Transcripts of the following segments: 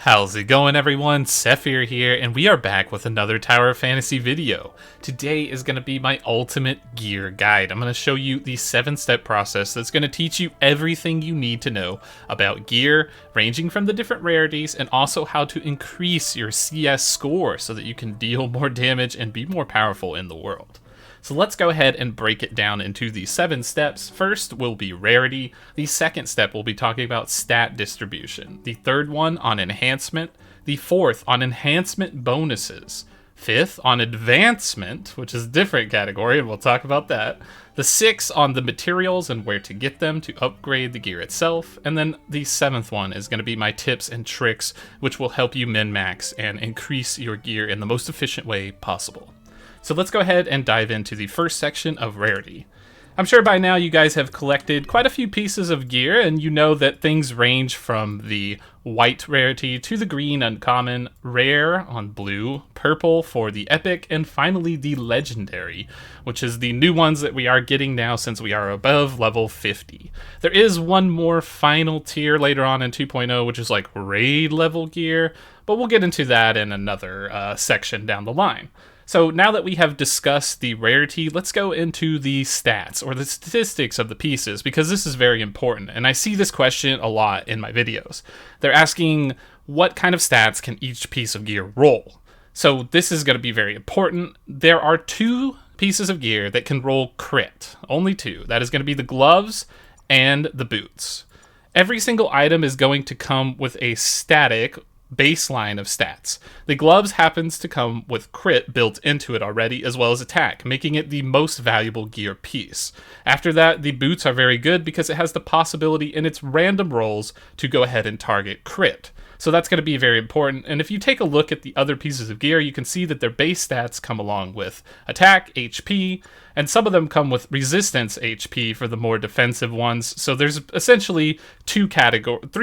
How's it going, everyone? Sethphir here, and we are back with another Tower of Fantasy video. Today is going to be my ultimate gear guide. I'm going to show you the 7-step process that's going to teach you everything you need to know about gear, ranging from the different rarities, and also how to increase your CS score so that you can deal more damage and be more powerful in the world. So let's go ahead and break it down into the 7 steps. First will be rarity. The second step will be talking about stat distribution. The third one on enhancement. The fourth on enhancement bonuses. Fifth on advancement, which is a different category, and we'll talk about that. The sixth on the materials and where to get them to upgrade the gear itself. And then the 7th one is going to be my tips and tricks, which will help you min-max and increase your gear in the most efficient way possible. So let's go ahead and dive into the first section of rarity. I'm sure by now you guys have collected quite a few pieces of gear, and you know that things range from the white rarity to the green uncommon, rare on blue, purple for the epic, and finally the legendary, which is the new ones that we are getting now since we are above level 50. There is one more final tier later on in 2.0, which is like raid level gear, but we'll get into that in another section down the line. So now that we have discussed the rarity, let's go into the stats or the statistics of the pieces, because this is very important. And I see this question a lot in my videos. They're asking what kind of stats can each piece of gear roll. So this is going to be very important. There are 2 pieces of gear that can roll crit, only 2. That is going to be the gloves and the boots. Every single item is going to come with a static baseline of stats. The gloves happens to come with crit built into it already, as well as attack, making it the most valuable gear piece. After that, the boots are very good because it has the possibility in its random rolls to go ahead and target crit. So that's going to be very important. And if you take a look at the other pieces of gear, you can see that their base stats come along with attack, HP, and some of them come with resistance HP for the more defensive ones. So there's essentially 3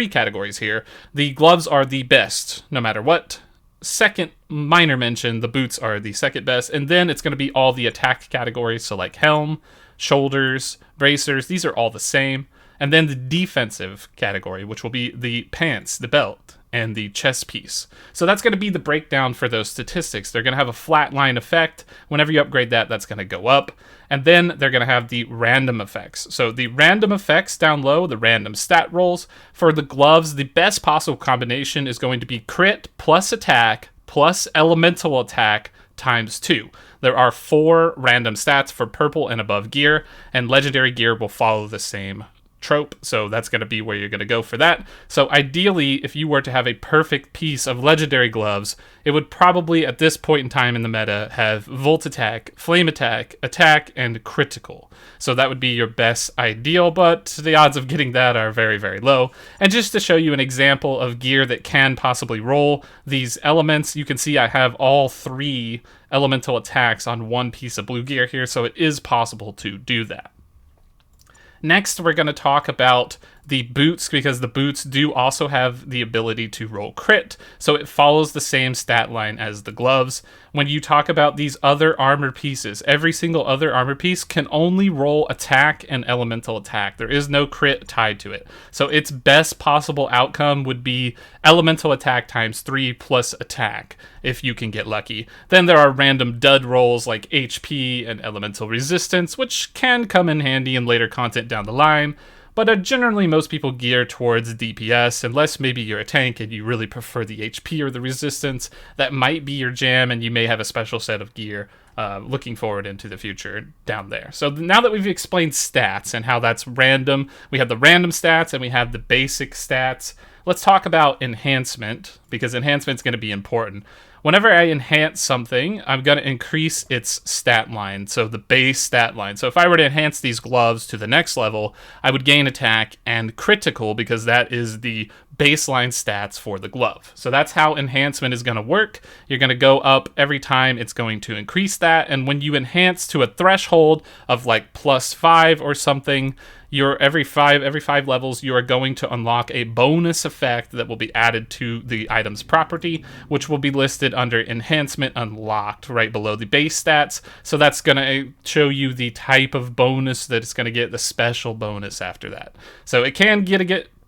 categories here. The gloves are the best, no matter what. Second, minor mention, the boots are the second best. And then it's going to be all the attack categories, so like helm, shoulders, bracers, these are all the same. And then the defensive category, which will be the pants, the belt, and the chest piece. So that's going to be the breakdown for those statistics. They're going to have a flat line effect. Whenever you upgrade that, that's going to go up. And then they're going to have the random effects. So the random effects down low, the random stat rolls. For the gloves, the best possible combination is going to be crit plus attack plus elemental attack times 2. There are 4 random stats for purple and above gear, and legendary gear will follow the same trope, so that's going to be where you're going to go for that. So ideally, if you were to have a perfect piece of legendary gloves, it would probably at this point in time in the meta have volt attack, flame attack, attack, and critical. So that would be your best ideal, but the odds of getting that are very, very low. And just to show you an example of gear that can possibly roll these elements, you can see I have all 3 elemental attacks on one piece of blue gear here, so it is possible to do that. Next, we're going to talk about the boots, because the boots do also have the ability to roll crit, so it follows the same stat line as the gloves. When you talk about these other armor pieces, every single other armor piece can only roll attack and elemental attack. There is no crit tied to it. So its best possible outcome would be elemental attack times 3 plus attack, if you can get lucky. Then there are random dud rolls like HP and elemental resistance, which can come in handy in later content down the line. But generally, most people gear towards DPS, unless maybe you're a tank and you really prefer the HP or the resistance. That might be your jam, and you may have a special set of gear looking forward into the future down there. So now that we've explained stats and how that's random, we have the random stats and we have the basic stats. Let's talk about enhancement, because enhancement's going to be important. Whenever I enhance something, I'm going to increase its stat line, so the base stat line. So if I were to enhance these gloves to the next level, I would gain attack and critical, because that is the baseline stats for the glove. So that's how enhancement is going to work. You're going to go up every time, it's going to increase that, and when you enhance to a threshold of like +5 or something, you're every five levels, you are going to unlock a bonus effect that will be added to the item's property, which will be listed under Enhancement Unlocked right below the base stats. So that's going to show you the type of bonus that it's going to get, the special bonus after that. So it can get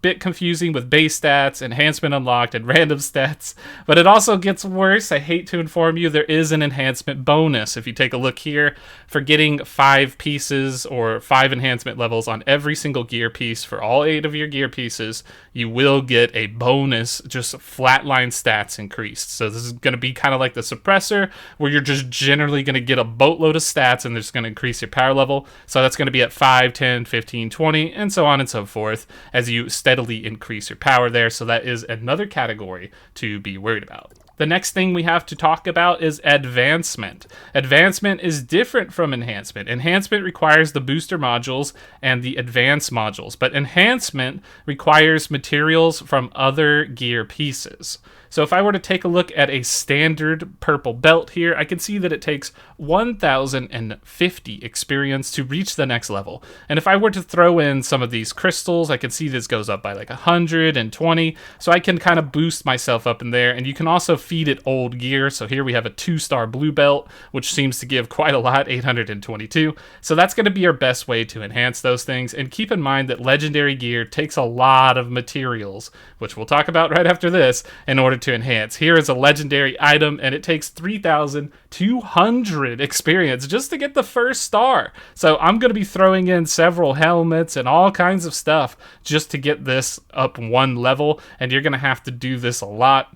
bit confusing with base stats, enhancement unlocked, and random stats, but it also gets worse. I hate to inform you, there is an enhancement bonus. If you take a look here, for getting 5 pieces or 5 enhancement levels on every single gear piece for all 8 of your gear pieces, you will get a bonus, just flatline stats increased. So this is going to be kind of like the suppressor, where you're just generally going to get a boatload of stats and it's going to increase your power level. So that's going to be at 5, 10, 15, 20, and so on and so forth as you steadily increase your power there. So that is another category to be worried about. The next thing we have to talk about is advancement. Advancement is different from enhancement. Enhancement requires the booster modules and the advance modules, but enhancement requires materials from other gear pieces. So if I were to take a look at a standard purple belt here, I can see that it takes 1,050 experience to reach the next level. And if I were to throw in some of these crystals, I can see this goes up by like 120. So I can kind of boost myself up in there. And you can also feed it old gear. So here we have a 2-star blue belt, which seems to give quite a lot, 822. So that's going to be our best way to enhance those things. And keep in mind that legendary gear takes a lot of materials, which we'll talk about right after this, in order to enhance. Here is a legendary item, and it takes 3,200 experience just to get the first star. So I'm going to be throwing in several helmets and all kinds of stuff just to get this up 1 level, and you're going to have to do this a lot.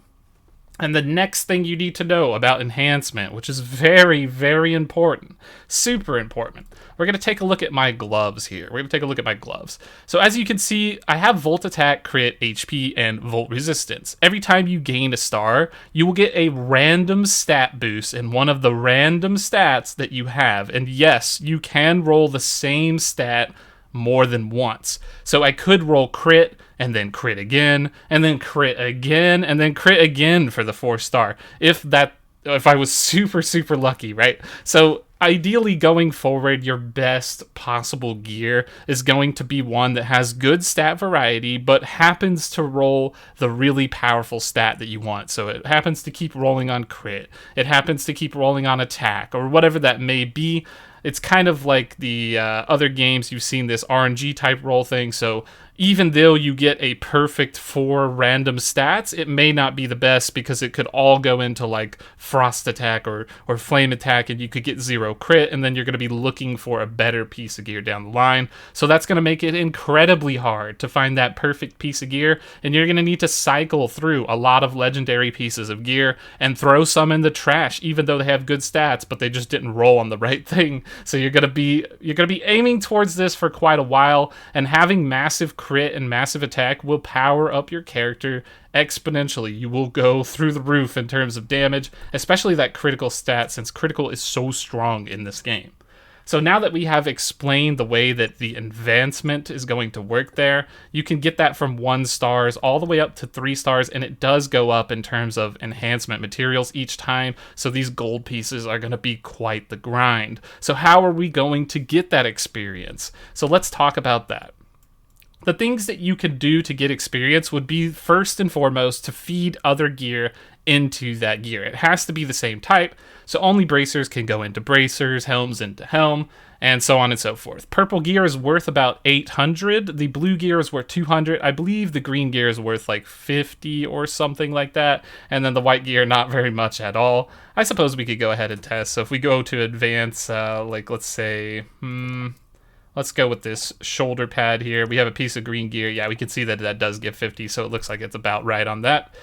And the next thing you need to know about enhancement, which is very, very important, super important, we're going to take a look at my gloves here. We're going to take a look at my gloves. So as you can see, I have Volt Attack, Crit, HP, and Volt Resistance. Every time you gain a star, you will get a random stat boost in one of the random stats that you have. And yes, you can roll the same stat more than once. So I could roll Crit, and then crit again, and then crit again, and then crit again for the 4-star. If I was super, super lucky, right? So ideally going forward, your best possible gear is going to be one that has good stat variety, but happens to roll the really powerful stat that you want. So it happens to keep rolling on crit. It happens to keep rolling on attack, or whatever that may be. It's kind of like the other games you've seen this RNG type roll thing. So even though you get a perfect 4 random stats, it may not be the best because it could all go into like frost attack or flame attack, and you could get 0 crit, and then you're going to be looking for a better piece of gear down the line. So that's going to make it incredibly hard to find that perfect piece of gear, and you're going to need to cycle through a lot of legendary pieces of gear and throw some in the trash, even though they have good stats, but they just didn't roll on the right thing. So you're going to be aiming towards this for quite a while, and having massive crit and massive attack will power up your character exponentially. You will go through the roof in terms of damage, especially that critical stat, since critical is so strong in this game. So now that we have explained the way that the advancement is going to work there, you can get that from 1 stars all the way up to 3 stars, and it does go up in terms of enhancement materials each time, so these gold pieces are going to be quite the grind. So how are we going to get that experience? So let's talk about that. The things that you can do to get experience would be first and foremost to feed other gear into that gear. It has to be the same type, so only bracers can go into bracers, helms into helm, and so on and so forth. Purple gear is worth about 800. The blue gear is worth 200. I believe the green gear is worth like 50 or something like that, and then the white gear not very much at all. I suppose we could go ahead and test. So if we go to advance, like let's say, let's go with this shoulder pad here. We have a piece of green gear. Yeah, we can see that that does give 50, so it looks like it's about right on that.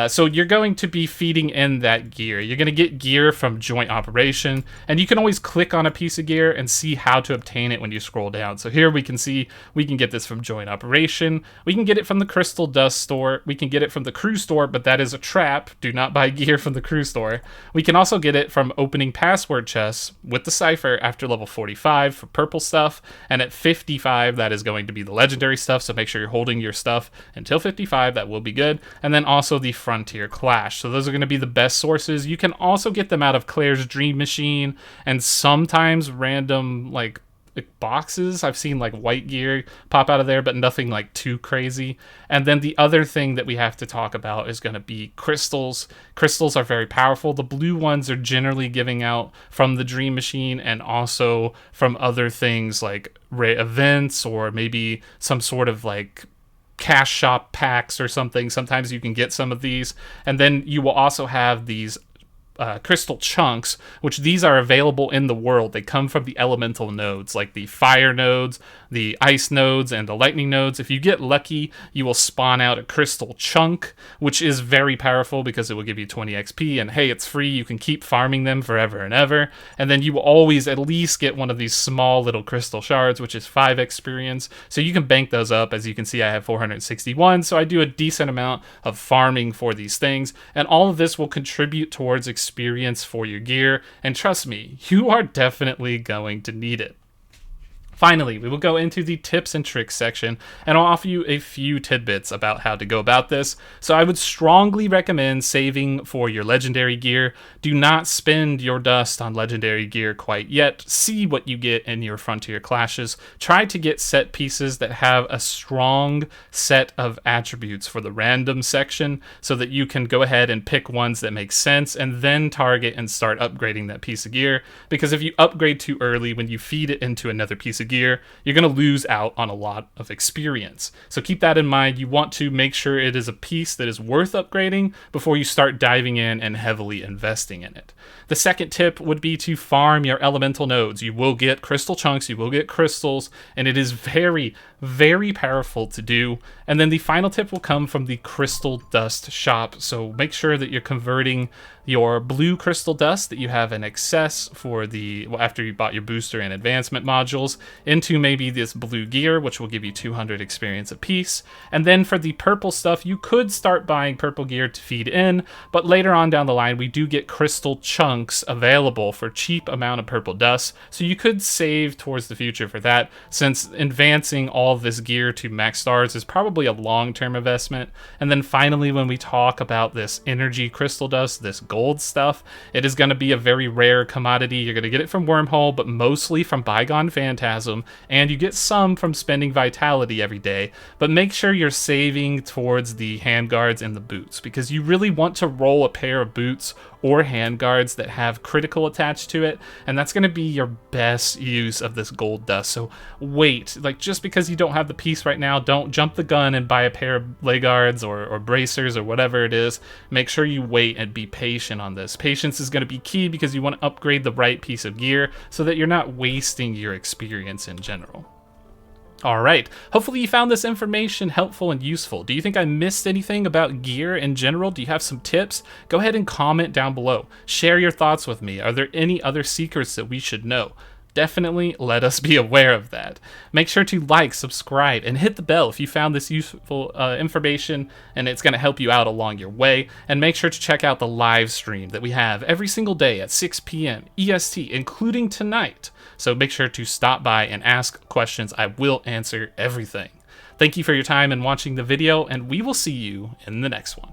So you're going to be feeding in that gear. You're going to get gear from joint operation, and you can always click on a piece of gear and see how to obtain it when you scroll down. So here we can see we can get this from joint operation. We can get it from the crystal dust store. We can get it from the crew store, but that is a trap. Do not buy gear from the crew store. We can also get it from opening password chests with the Sethphir after level 45 for purple stuff, and at 55 that is going to be the legendary stuff, so make sure you're holding your stuff until 55. That will be good. And then also the Frontier Clash. So those are going to be the best sources. You can also get them out of Claire's Dream Machine and sometimes random like boxes. I've seen like white gear pop out of there, but nothing like too crazy. And then the other thing that we have to talk about is going to be crystals. Crystals are very powerful. The blue ones are generally giving out from the Dream Machine and also from other things like events or maybe some sort of like cash shop packs or something. Sometimes you can get some of these. And then you will also have these crystal chunks, which these are available in the world. They come from the elemental nodes, like the fire nodes, the ice nodes, and the lightning nodes. If you get lucky, you will spawn out a crystal chunk, which is very powerful because it will give you 20 XP, and hey, it's free. You can keep farming them forever and ever. And then you will always at least get one of these small little crystal shards, which is 5 experience. So you can bank those up. As you can see, I have 461, so I do a decent amount of farming for these things, and all of this will contribute towards experience for your gear, and trust me, you are definitely going to need it. Finally, we will go into the tips and tricks section, and I'll offer you a few tidbits about how to go about this. So I would strongly recommend saving for your legendary gear. Do not spend your dust on legendary gear quite yet. See what you get in your frontier clashes. Try to get set pieces that have a strong set of attributes for the random section so that you can go ahead and pick ones that make sense and then target and start upgrading that piece of gear. Because if you upgrade too early, when you feed it into another piece of gear, you're going to lose out on a lot of experience. So keep that in mind. You want to make sure it is a piece that is worth upgrading before you start diving in and heavily investing in it. The second tip would be to farm your elemental nodes. You will get crystal chunks, you will get crystals, and it is very, very powerful to do. And then the final tip will come from the crystal dust shop. So make sure that you're converting your blue crystal dust that you have in excess for the, well, after you bought your booster and advancement modules, into maybe this blue gear, which will give you 200 experience apiece. And then for the purple stuff, you could start buying purple gear to feed in, but later on down the line, we do get crystal chunks available for cheap amount of purple dust, so you could save towards the future for that, since advancing all of this gear to max stars is probably a long-term investment. And then finally, when we talk about this energy crystal dust, this gold stuff, it is going to be a very rare commodity. You're going to get it from Wormhole, but mostly from Bygone Phantasm, and you get some from spending Vitality every day. But make sure you're saving towards the handguards and the boots, because you really want to roll a pair of boots or handguards that have critical attached to it, and that's going to be your best use of this gold dust. So wait, like, just because you don't have the piece right now, don't jump the gun and buy a pair of legguards or bracers or whatever it is. Make sure you wait and be patient on this. Patience is going to be key, because you want to upgrade the right piece of gear so that you're not wasting your experience in general. Alright, hopefully you found this information helpful and useful. Do you think I missed anything about gear in general? Do you have some tips? Go ahead and comment down below. Share your thoughts with me. Are there any other secrets that we should know? Definitely let us be aware of that. Make sure to like, subscribe, and hit the bell if you found this useful information and it's going to help you out along your way. And make sure to check out the live stream that we have every single day at 6 p.m. EST, including tonight. So make sure to stop by and ask questions. I will answer everything. Thank you for your time and watching the video, and we will see you in the next one.